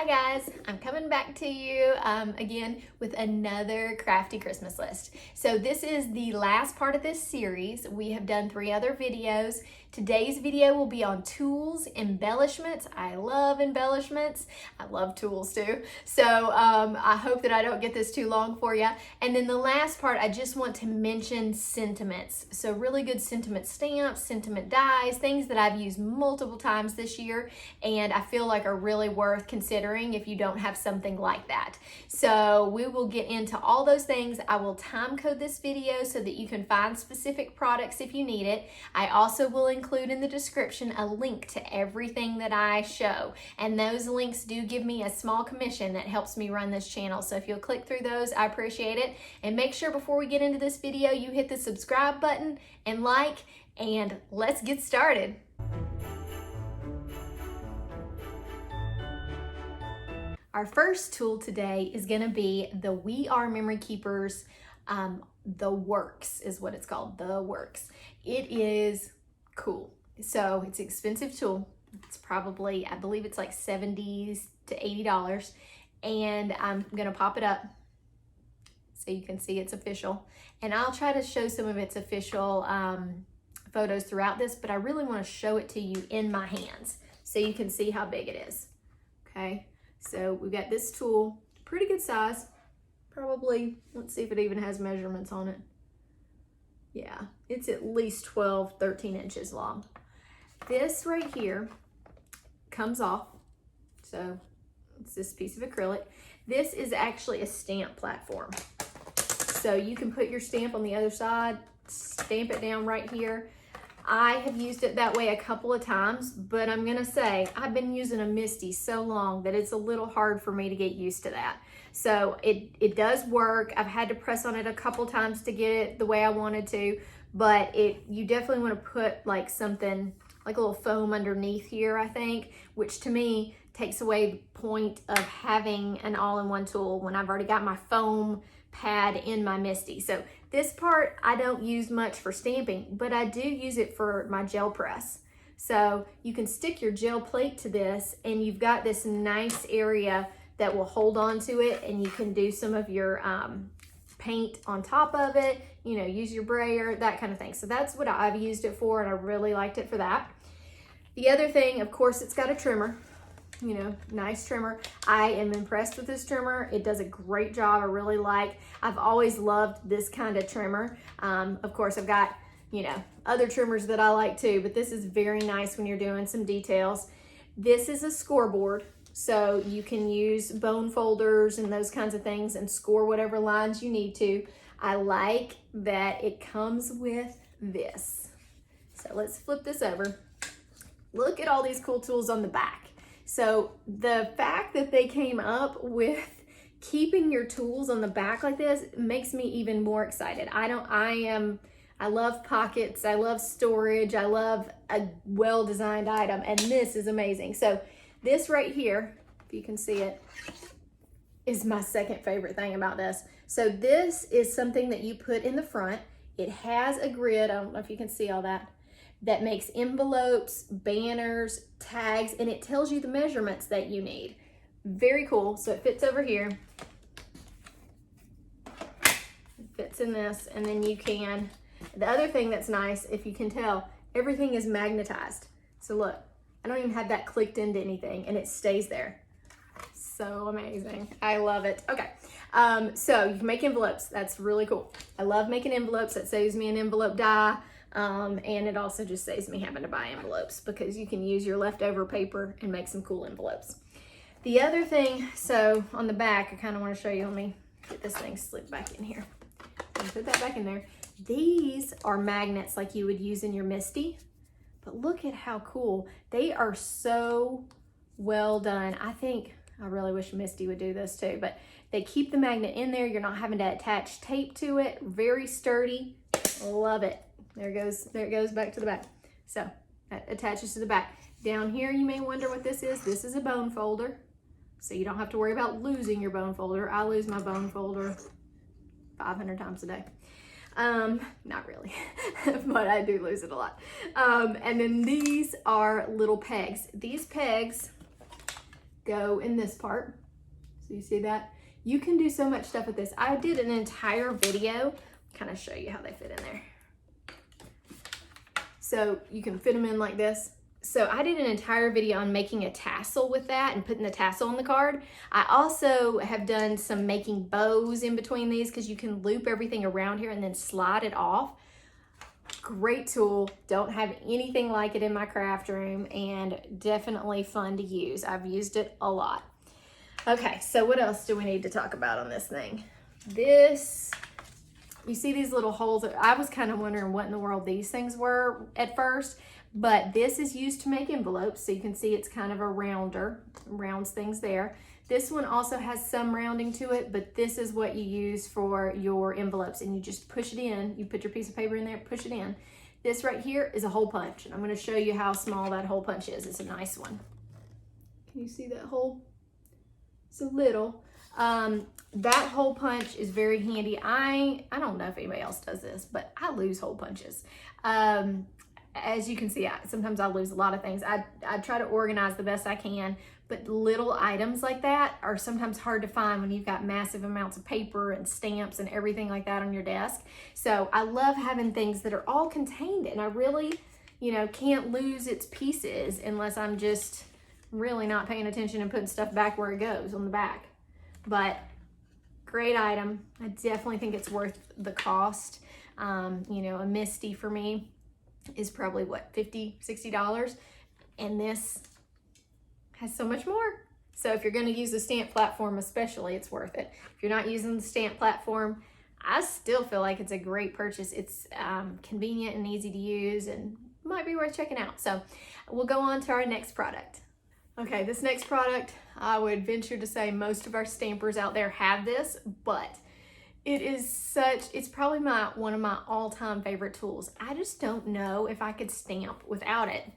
guys, I'm coming back to you again with another crafty Christmas list. So this is the last part of this series. We have done 3 other videos. Today's video will be on tools, embellishments. I love embellishments. I love tools too. So I hope that I don't get this too long for you. And then the last part, I just want to mention sentiments. So really good sentiment stamps, sentiment dies, things that I've used multiple times this year and I feel like are really worth considering if you don't have something like that. So we will get into all those things. I will time code this video so that you can find specific products if you need it. I also will include in the description a link to everything that I show, and those links do give me a small commission that helps me run this channel. So if you'll click through those, I appreciate it. And make sure before we get into this video you hit the subscribe button and like, and let's get started. Our first tool today is going to be the We Are Memory Keepers, The Works is what it's called, The Works. It is cool. So it's an expensive tool. It's probably, I believe it's like $70 to $80. And I'm going to pop it up so you can see it's official. And I'll try to show some of its official photos throughout this, but I really want to show it to you in my hands so you can see how big it is. Okay. So we've got this tool, pretty good size, probably, let's see if it even has measurements on it. Yeah, it's at least 12, 13 inches long. This right here comes off, so it's this piece of acrylic. This is actually a stamp platform. So you can put your stamp on the other side, stamp it down right here. I have used it that way a couple of times, but I'm gonna say I've been using a MISTI so long that it's a little hard for me to get used to that. So it does work. I've had to press on it a couple times to get it the way I wanted to, but you definitely want to put like something, like a little foam underneath here, I think, which to me takes away the point of having an all-in-one tool when I've already got my foam pad in my MISTI. So this part I don't use much for stamping, but I do use it for my gel press. So you can stick your gel plate to this and you've got this nice area that will hold on to it, and you can do some of your paint on top of it, you know, use your brayer, that kind of thing. So that's what I've used it for, and I really liked it for that. The other thing, of course, it's got a trimmer. You know, nice trimmer. I am impressed with this trimmer. It does a great job. I really like. I've always loved this kind of trimmer. Of course, I've got, you know, other trimmers that I like too, but this is very nice when you're doing some details. This is a scoreboard, so you can use bone folders and those kinds of things and score whatever lines you need to. I like that it comes with this. So let's flip this over. Look at all these cool tools on the back. So the fact that they came up with keeping your tools on the back like this makes me even more excited. I love pockets, I love storage, I love a well-designed item, and this is amazing. So this right here, if you can see it, is my second favorite thing about this. So this is something that you put in the front. It has a grid, I don't know if you can see all that makes envelopes, banners, tags, and it tells you the measurements that you need. Very cool. So it fits over here. It fits in this, and then you can, the other thing that's nice, if you can tell, everything is magnetized. So look, I don't even have that clicked into anything, and it stays there. So amazing. I love it. Okay. So you can make envelopes. That's really cool. I love making envelopes. That saves me an envelope die. And it also just saves me having to buy envelopes because you can use your leftover paper and make some cool envelopes. The other thing, so on the back, I kind of want to show you. Let me get this thing slipped back in here. And put that back in there. These are magnets like you would use in your MISTI, but look at how cool. They are so well done. I really wish MISTI would do this too, but they keep the magnet in there. You're not having to attach tape to it. Very sturdy. Love it. There it goes back to the back. So that attaches to the back. Down here, you may wonder what this is. This is a bone folder. So you don't have to worry about losing your bone folder. I lose my bone folder 500 times a day. Not really, but I do lose it a lot. And then these are little pegs. These pegs go in this part. So you see that? You can do so much stuff with this. I did an entire video, kind of show you how they fit in there. So you can fit them in like this. So I did an entire video on making a tassel with that and putting the tassel on the card. I also have done some making bows in between these because you can loop everything around here and then slide it off. Great tool. Don't have anything like it in my craft room, and definitely fun to use. I've used it a lot. Okay, so what else do we need to talk about on this thing? This, you see these little holes? I was kind of wondering what in the world these things were at first, but this is used to make envelopes. So you can see it's kind of a rounder, rounds things there. This one also has some rounding to it, but this is what you use for your envelopes, and you just push it in. You put your piece of paper in there, push it in. This right here is a hole punch, and I'm going to show you how small that hole punch is. It's a nice one. Can you see that hole? It's a little. That hole punch is very handy. I don't know if anybody else does this, but I lose hole punches. As you can see, sometimes I lose a lot of things. I try to organize the best I can, but little items like that are sometimes hard to find when you've got massive amounts of paper and stamps and everything like that on your desk. So I love having things that are all contained, and I really, can't lose its pieces unless I'm just really not paying attention and putting stuff back where it goes on the back. But great item. I definitely think it's worth the cost. A MISTI for me is probably what, $50, $60, and this has so much more. So if you're going to use the stamp platform especially, it's worth it. If you're not using the stamp platform, I still feel like it's a great purchase. It's convenient and easy to use and might be worth checking out. So we'll go on to our next product. Okay, this next product, I would venture to say most of our stampers out there have this, but it's probably one of my all-time favorite tools. I just don't know if I could stamp without it.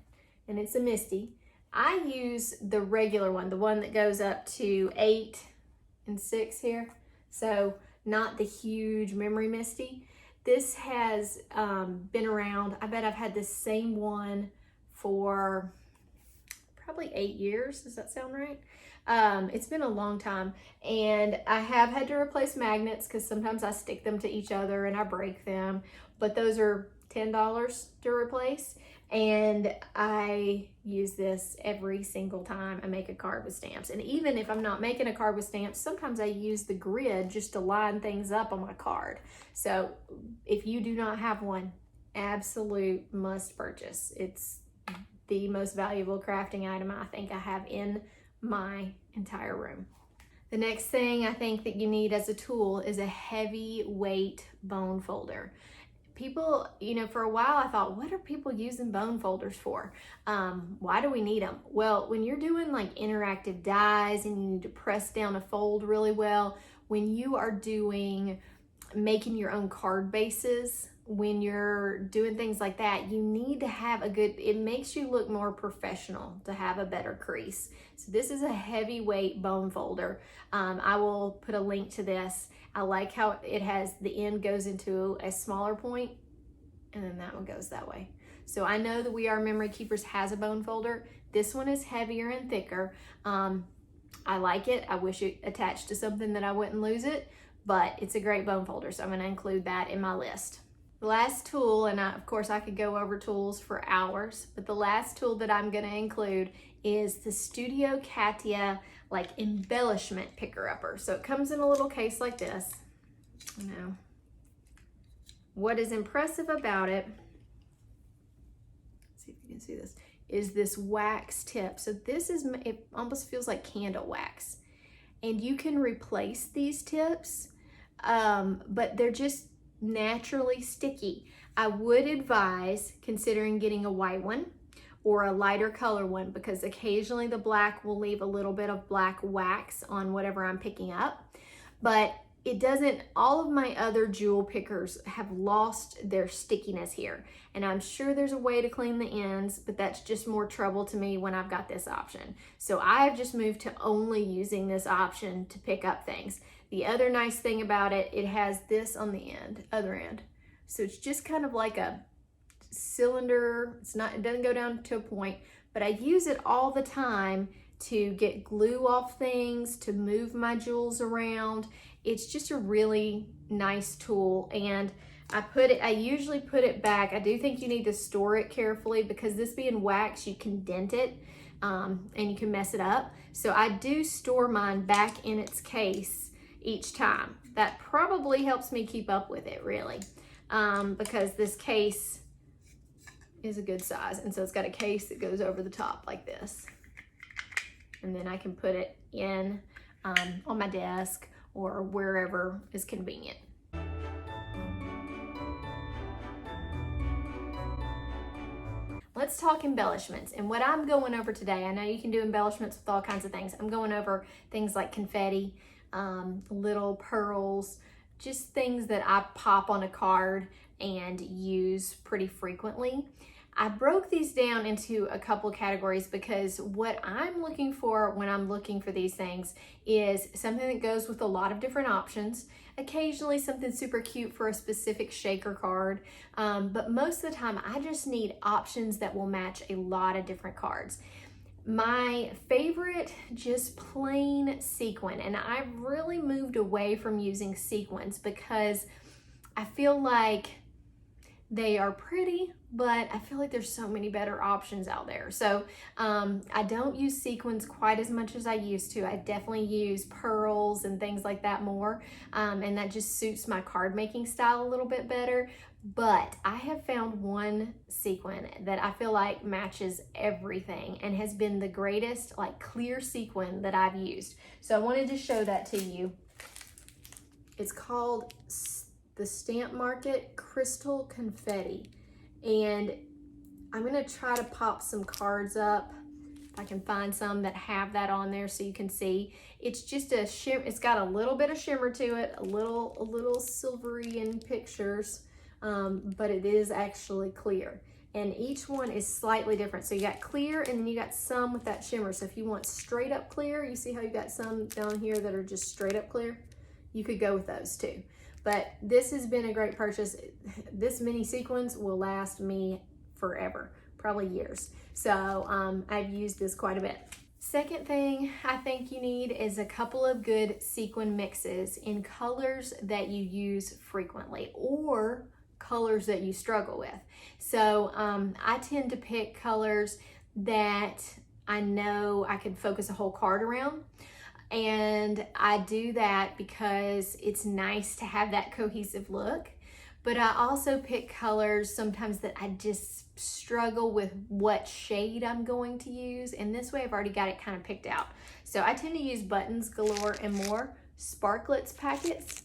And it's a MISTI. I use the regular one, the one that goes up to 8 and 6 here. So not the huge memory MISTI. This has been around. I bet I've had this same one for probably 8 years. Does that sound right? It's been a long time, and I have had to replace magnets because sometimes I stick them to each other and I break them, but those are $10 to replace, and I use this every single time I make a card with stamps. And even if I'm not making a card with stamps, sometimes I use the grid just to line things up on my card. So if you do not have one, absolute must purchase. It's the most valuable crafting item I think I have in my entire room. The next thing I think that you need as a tool is a heavyweight bone folder. People, for a while I thought, what are people using bone folders for? Why do we need them? Well, when you're doing like interactive dies and you need to press down a fold really well, when you are making your own card bases, when you're doing things like that, you need to have it makes you look more professional to have a better crease. So this is a heavyweight bone folder. I will put a link to this. I like how it has, the end goes into a smaller point and then that one goes that way. So I know that We Are Memory Keepers has a bone folder. This one is heavier and thicker. I like it. I wish it attached to something that I wouldn't lose it, but it's a great bone folder. So I'm going to include that in my list. The last tool, and of course I could go over tools for hours, but the last tool that I'm going to include is the Studio Katia embellishment picker-upper. So it comes in a little case like this. What is impressive about it, let's see if you can see this, is this wax tip. So it almost feels like candle wax. And you can replace these tips, but they're just naturally sticky. I would advise considering getting a white one or a lighter color one, because occasionally the black will leave a little bit of black wax on whatever I'm picking up. But it doesn't, all of my other jewel pickers have lost their stickiness here. And I'm sure there's a way to clean the ends, but that's just more trouble to me when I've got this option. So I've just moved to only using this option to pick up things. The other nice thing about it, it has this on the other end. So it's just kind of like a cylinder. It doesn't go down to a point, but I use it all the time to get glue off things, to move my jewels around. It's just a really nice tool, and I usually put it back. I do think you need to store it carefully because this being wax, you can dent it and you can mess it up. So I do store mine back in its case each time. That probably helps me keep up with it, really, because this case is a good size, and so it's got a case that goes over the top like this, and then I can put it in on my desk or wherever is convenient. Let's talk embellishments. And what I'm going over today, I know you can do embellishments with all kinds of things. I'm going over things like confetti, little pearls, just things that I pop on a card and use pretty frequently. I broke these down into a couple categories because what I'm looking for when I'm looking for these things is something that goes with a lot of different options, occasionally something super cute for a specific shaker card, but most of the time I just need options that will match a lot of different cards. My favorite, just plain sequin, and I've really moved away from using sequins because I feel like they are pretty, but I feel like there's so many better options out there. So I don't use sequins quite as much as I used to. I definitely use pearls and things like that more, and that just suits my card making style a little bit better. But I have found one sequin that I feel like matches everything and has been the greatest, like, clear sequin that I've used. So I wanted to show that to you. It's called the Stamp Market Crystal Confetti, and I'm gonna try to pop some cards up if I can find some that have that on there so you can see. It's just a shimmer. It's got a little bit of shimmer to it, a little silvery in pictures, but it is actually clear, and each one is slightly different. So you got clear, and then you got some with that shimmer. So if you want straight up clear, you see how you got some down here that are just straight up clear? You could go with those too. But this has been a great purchase. This mini sequins will last me forever, probably years. So I've used this quite a bit. Second thing I think you need is a couple of good sequin mixes in colors that you use frequently or colors that you struggle with. So I tend to pick colors that I know I could focus a whole card around. And I do that because it's nice to have that cohesive look. But I also pick colors sometimes that I just struggle with what shade I'm going to use. And this way I've already got it kind of picked out. So I tend to use Buttons, Galore, and more Sparkletz packets.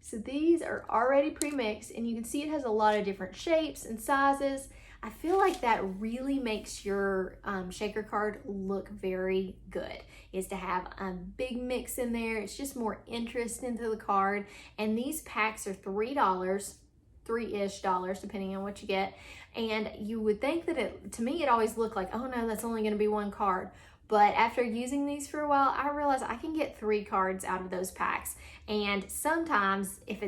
So these are already pre-mixed, and you can see it has a lot of different shapes and sizes. I feel like that really makes your shaker card look very good, is to have a big mix in there. It's just more interest into the card. And these packs are $3, $3-ish, depending on what you get. And you would think that to me, it always looked like, oh no, that's only gonna be one card. But after using these for a while, I realized I can get 3 cards out of those packs. And sometimes if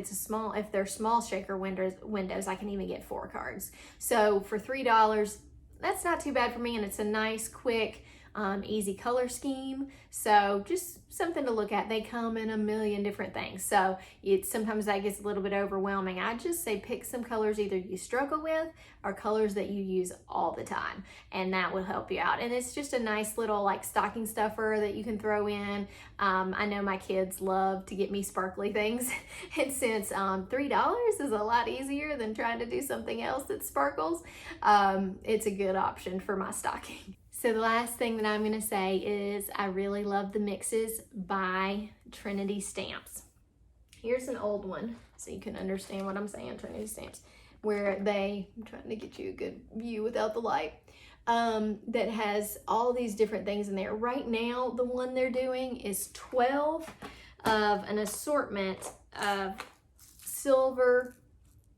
they're small shaker windows, I can even get 4 cards. So for $3, that's not too bad for me, and it's a nice, quick, easy color scheme. So just something to look at. They come in a million different things. So sometimes that gets a little bit overwhelming. I just say pick some colors either you struggle with or colors that you use all the time, and that will help you out. And it's just a nice little like stocking stuffer that you can throw in. I know my kids love to get me sparkly things, and since $3 is a lot easier than trying to do something else that sparkles, it's a good option for my stocking. So the last thing that I'm going to say is I really love the mixes by Trinity Stamps. Here's an old one so you can understand what I'm saying, Trinity Stamps, where I'm trying to get you a good view without the light, that has all these different things in there. Right now, the one they're doing is 12 of an assortment of silver,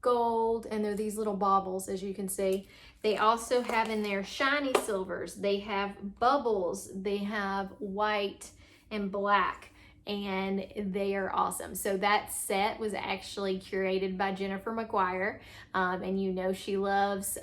gold, and they're these little baubles, as you can see. They also have in there shiny silvers. They have bubbles. They have white and black. and they are awesome. So that set was actually curated by Jennifer McGuire, and you know she loves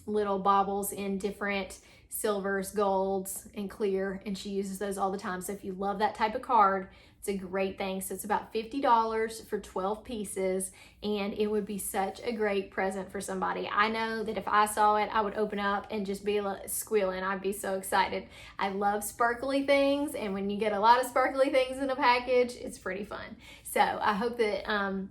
little baubles in different silvers, golds, and clear, and she uses those all the time. So if you love that type of card, it's a great thing. So it's about $50 for 12 pieces, and it would be such a great present for somebody. I know that if I saw it, I would open up and just be squealing. I'd be so excited. I love sparkly things, and when you get a lot of sparkly things in a package, it's pretty fun. So I hope that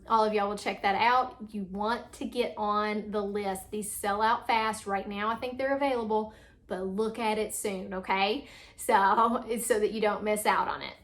all of y'all will check that out. You want to get on the list. These sell out fast. Right now, I think they're available, but look at it soon, okay? So it's so that you don't miss out on it.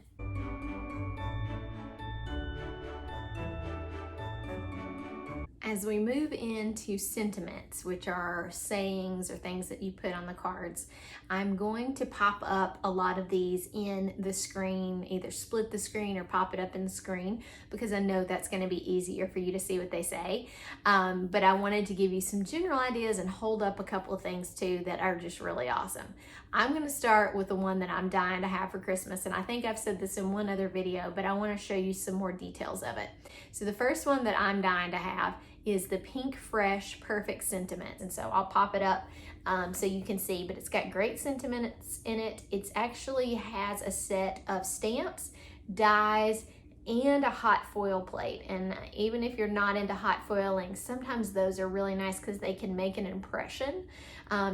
As we move into sentiments, which are sayings or things that you put on the cards, I'm going to pop up a lot of these in the screen, either split the screen or pop it up in the screen, because I know that's going to be easier for you to see what they say. But I wanted to give you some general ideas and hold up a couple of things too that are just really awesome. I'm going to start with the one that I'm dying to have for Christmas, and I think I've said this in one other video, but I want to show you some more details of it. So the first one that I'm dying to have is the Pinkfresh Perfect Sentiments. And so I'll pop it up so you can see, but it's got great sentiments in it. It actually has a set of stamps, dies, and a hot foil plate. And even if you're not into hot foiling, sometimes those are really nice because they can make an impression.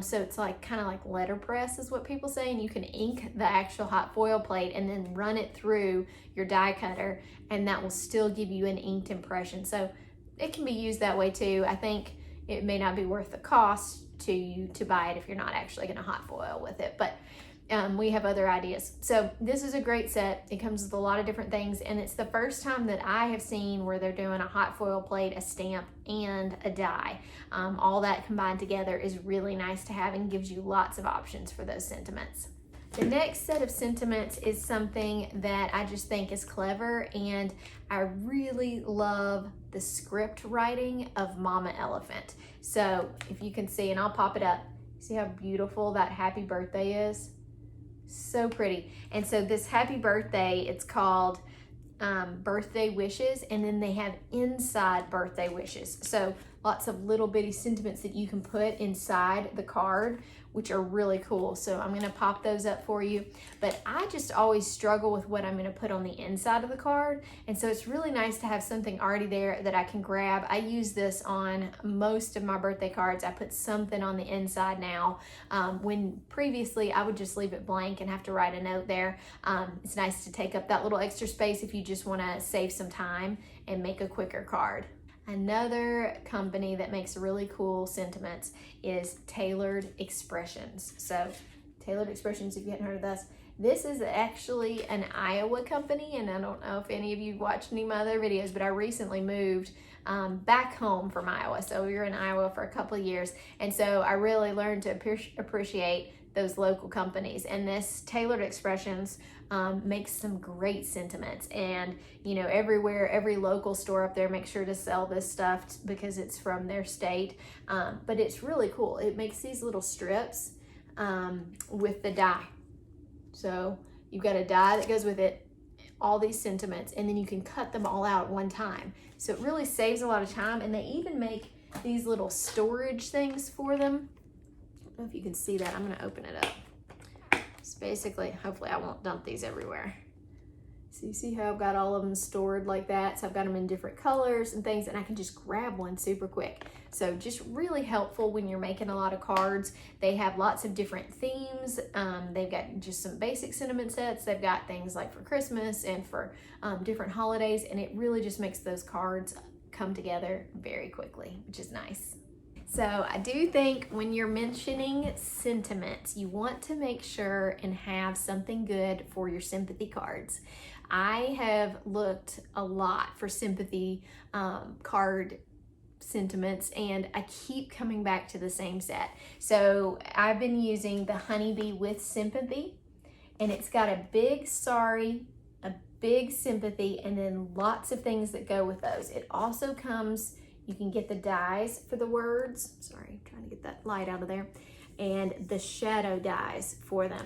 So it's like kind of like letterpress is what people say, and you can ink the actual hot foil plate and then run it through your die cutter, and that will still give you an inked impression. So it can be used that way too. I think it may not be worth the cost to you to buy it if you're not actually going to hot foil with it, but we have other ideas. So this is a great set. It comes with a lot of different things, and it's the first time that I have seen where they're doing a hot foil plate, a stamp, and a die. All that combined together is really nice to have and gives you lots of options for those sentiments. The next set of sentiments is something that I just think is clever, and I really love the script writing of Mama Elephant. So if you can see, and I'll pop it up, see how beautiful that happy birthday is? So pretty. And so this happy birthday, it's called birthday wishes, and then they have inside birthday wishes. So lots of little bitty sentiments that you can put inside the card, which are really cool. So I'm gonna pop those up for you. But I just always struggle with what I'm gonna put on the inside of the card. And so it's really nice to have something already there that I can grab. I use this on most of my birthday cards. I put something on the inside now. When previously I would just leave it blank and have to write a note there. It's nice to take up that little extra space if you just wanna save some time and make a quicker card. Another company that makes really cool sentiments is Tailored Expressions. So Tailored Expressions, if you hadn't heard of this is actually an Iowa company, and I don't know if any of you watched any of my other videos, but I recently moved back home from Iowa. So we were in Iowa for a couple of years, and so I really learned to appreciate those local companies, and this Tailored Expressions makes some great sentiments. And you know, everywhere, every local store up there makes sure to sell this stuff because it's from their state, but it's really cool. It makes these little strips with the die. So you've got a die that goes with it, all these sentiments, and then you can cut them all out at one time. So it really saves a lot of time, and they even make these little storage things for them. I don't know if you can see that. I'm going to open it up. It's basically, hopefully I won't dump these everywhere. So you see how I've got all of them stored like that? So I've got them in different colors and things, and I can just grab one super quick. So just really helpful when you're making a lot of cards. They have lots of different themes. They've got just some basic sentiment sets. They've got things like for Christmas and for different holidays, and it really just makes those cards come together very quickly, which is nice. So I do think when you're mentioning sentiments, you want to make sure and have something good for your sympathy cards. I have looked a lot for sympathy card sentiments, and I keep coming back to the same set. So I've been using the Honeybee with Sympathy, and it's got a big sorry, a big sympathy, and then lots of things that go with those. It also comes, you can get the dies for the words. Sorry, trying to get that light out of there. And the shadow dies for them.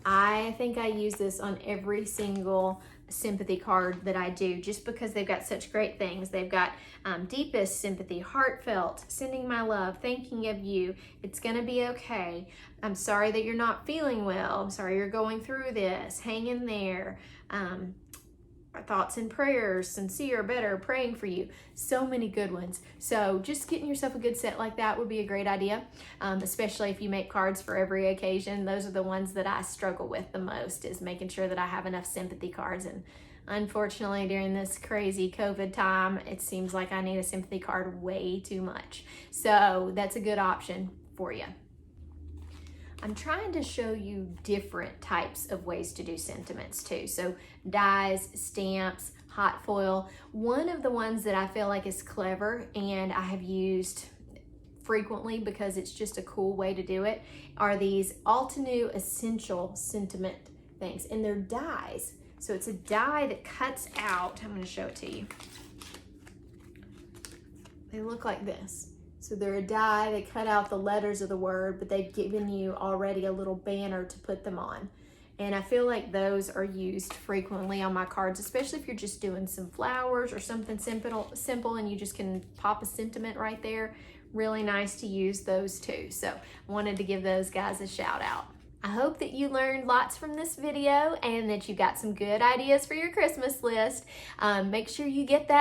I think I use this on every single Sympathy card that I do, just because they've got such great things. They've got deepest sympathy, heartfelt, sending my love, thinking of you, it's gonna be okay, I'm sorry that you're not feeling well, I'm sorry you're going through this, hang in there, thoughts and prayers, sincere, better, praying for you. So many good ones. So just getting yourself a good set like that would be a great idea, especially if you make cards for every occasion. Those are the ones that I struggle with the most, is making sure that I have enough sympathy cards. And unfortunately, during this crazy COVID time, it seems like I need a sympathy card way too much. So that's a good option for you. I'm trying to show you different types of ways to do sentiments too. So dies, stamps, hot foil. One of the ones that I feel like is clever and I have used frequently because it's just a cool way to do it are these Altenew essential sentiment things, and they're dies. So it's a die that cuts out, I'm going to show it to you. They look like this. So they're a die, they cut out the letters of the word, but they've given you already a little banner to put them on. And I feel like those are used frequently on my cards, especially if you're just doing some flowers or something simple and you just can pop a sentiment right there. Really nice to use those too. So I wanted to give those guys a shout out. I hope that you learned lots from this video and that you got some good ideas for your Christmas list. Make sure you get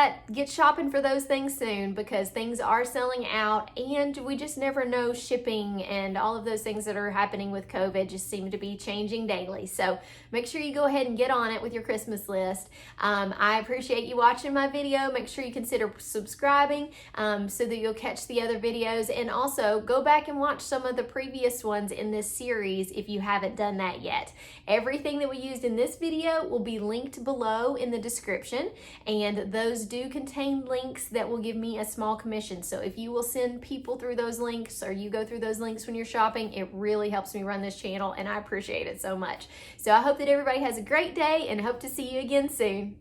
shopping for those things soon, because things are selling out and we just never know. Shipping and all of those things that are happening with COVID just seem to be changing daily. So make sure you go ahead and get on it with your Christmas list. I appreciate you watching my video. Make sure you consider subscribing so that you'll catch the other videos, and also go back and watch some of the previous ones in this series if you haven't done that yet. Everything that we used in this video will be linked below in the description, and those do contain links that will give me a small commission. So if you will send people through those links, or you go through those links when you're shopping, it really helps me run this channel and I appreciate it so much. So I hope that everybody has a great day and hope to see you again soon.